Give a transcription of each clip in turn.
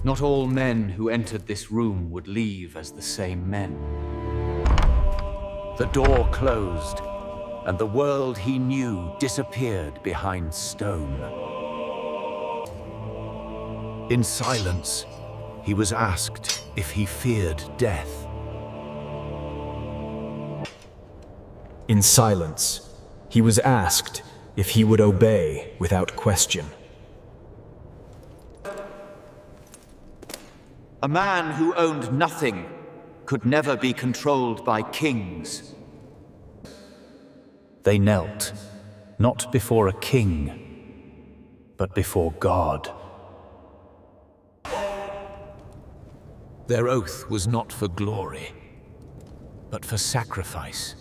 Not all men who entered this room would leave as the same men. The door closed, and the world he knew disappeared behind stone. In silence, he was asked if he feared death. In silence, he was asked if he would obey without question. A man who owned nothing could never be controlled by kings. They knelt, not before a king, but before God. Their oath was not for glory, but for sacrifice.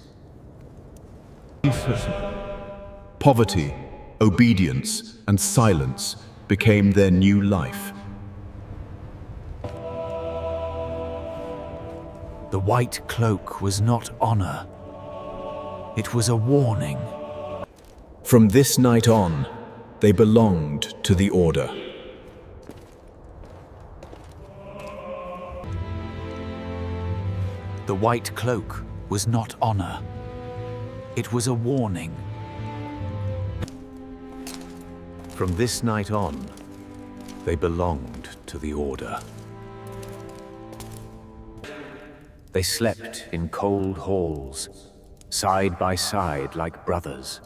Poverty, obedience, and silence became their new life. The white cloak was not honor. It was a warning. From this night on, they belonged to the Order. The white cloak was not honor. It was a warning. From this night on, they belonged to the Order. They slept in cold halls, side by side like brothers.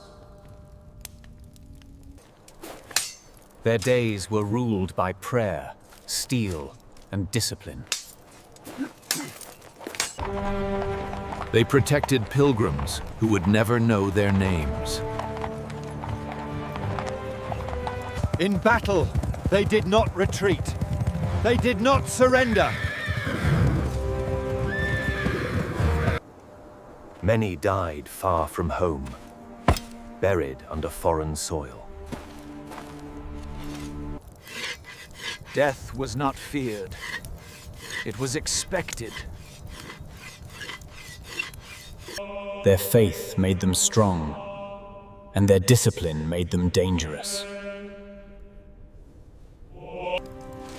Their days were ruled by prayer, steel, and discipline. They protected pilgrims who would never know their names. In battle, they did not retreat. They did not surrender. Many died far from home, buried under foreign soil. Death was not feared. It was expected. Their faith made them strong, and their discipline made them dangerous.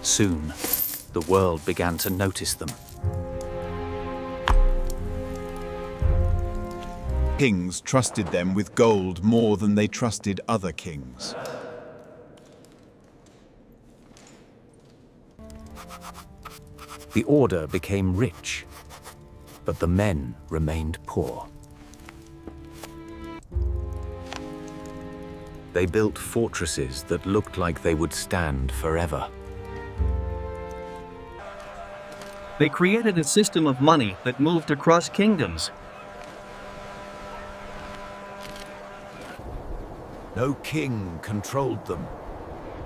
Soon, the world began to notice them. Kings trusted them with gold more than they trusted other kings. The Order became rich, but the men remained poor. They built fortresses that looked like they would stand forever. They created a system of money that moved across kingdoms. No king controlled them.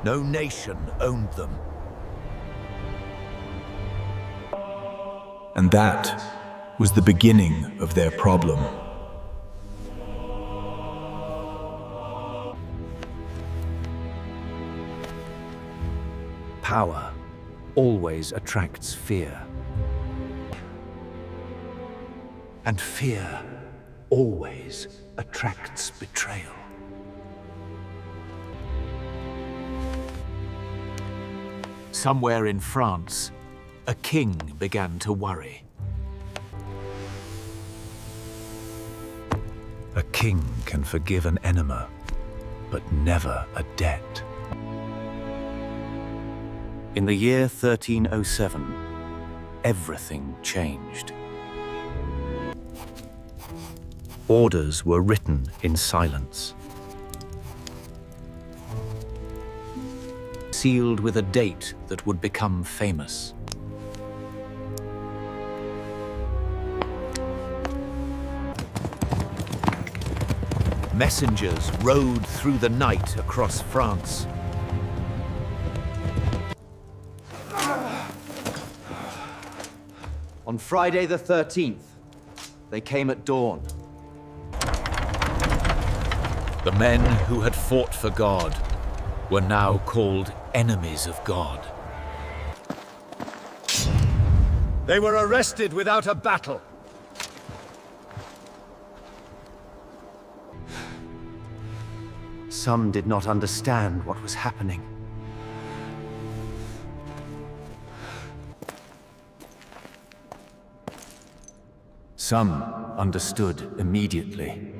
No nation owned them. And that was the beginning of their problem. Power always attracts fear. And fear always attracts betrayal. Somewhere in France, a king began to worry. A king can forgive an enemy, but never a debt. In the year 1307, everything changed. Orders were written in silence, sealed with a date that would become famous. Messengers rode through the night across France. On Friday the 13th, they came at dawn. The men who had fought for God were now called enemies of God. They were arrested without a battle. Some did not understand what was happening. Some understood immediately.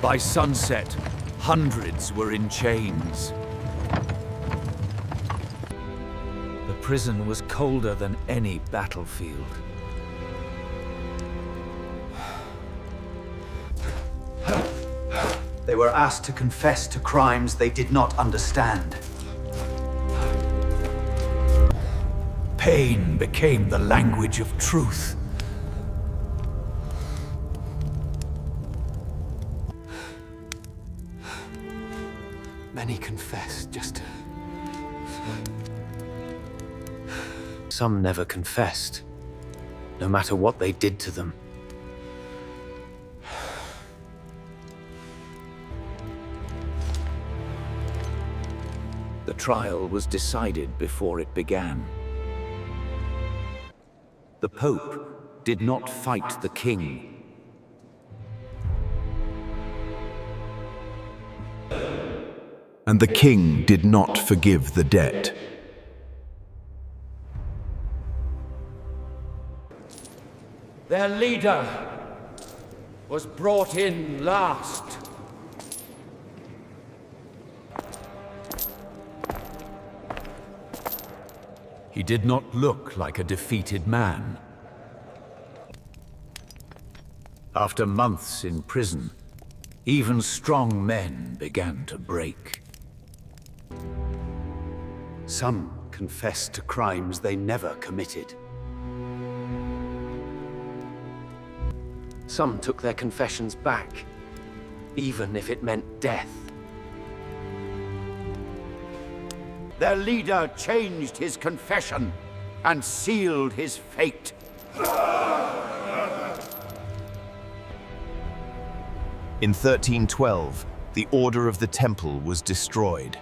By sunset, hundreds were in chains. The prison was colder than any battlefield. They were asked to confess to crimes they did not understand. Pain became the language of truth. Many confessed just to... Some never confessed, no matter what they did to them. The trial was decided before it began. The Pope did not fight the king. And the king did not forgive the debt. Their leader was brought in last. He did not look like a defeated man. After months in prison, even strong men began to break. Some confessed to crimes they never committed. Some took their confessions back, even if it meant death. Their leader changed his confession and sealed his fate. In 1312, the Order of the Temple was destroyed.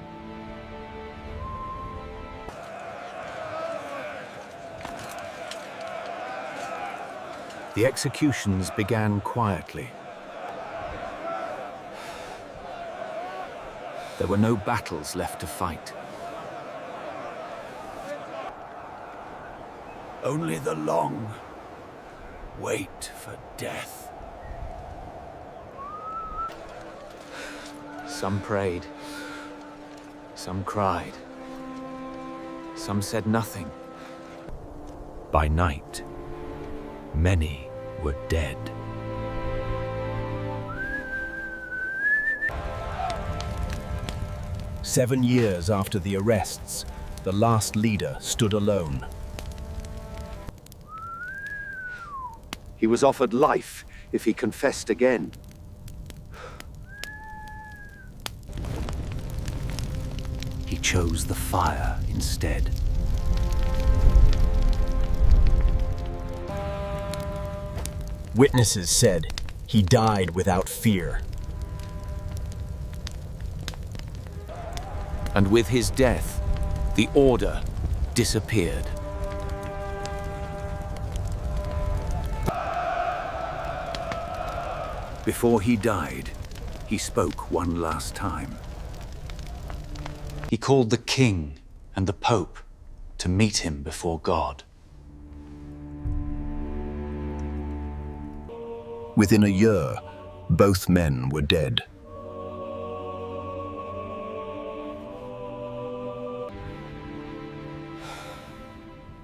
The executions began quietly. There were no battles left to fight. Only the long wait for death. Some prayed, some cried, some said nothing. By night, many were dead. "7 years after the arrests, the last leader stood alone. He was offered life if he confessed again. He chose the fire instead. Witnesses said he died without fear. And with his death, the order disappeared. Before he died, he spoke one last time. He called the king and the Pope to meet him before God. Within a year, both men were dead.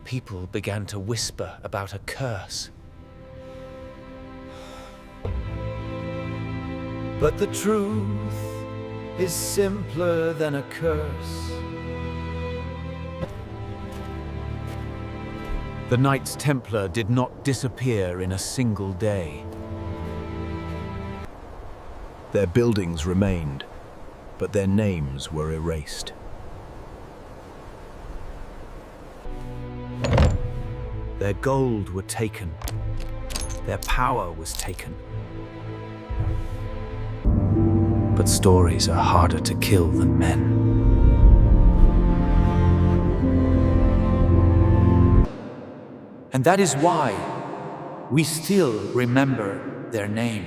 People began to whisper about a curse. But the truth is simpler than a curse. The Knights Templar did not disappear in a single day. Their buildings remained, but their names were erased. Their gold were taken. Their power was taken. But stories are harder to kill than men. And that is why we still remember their name.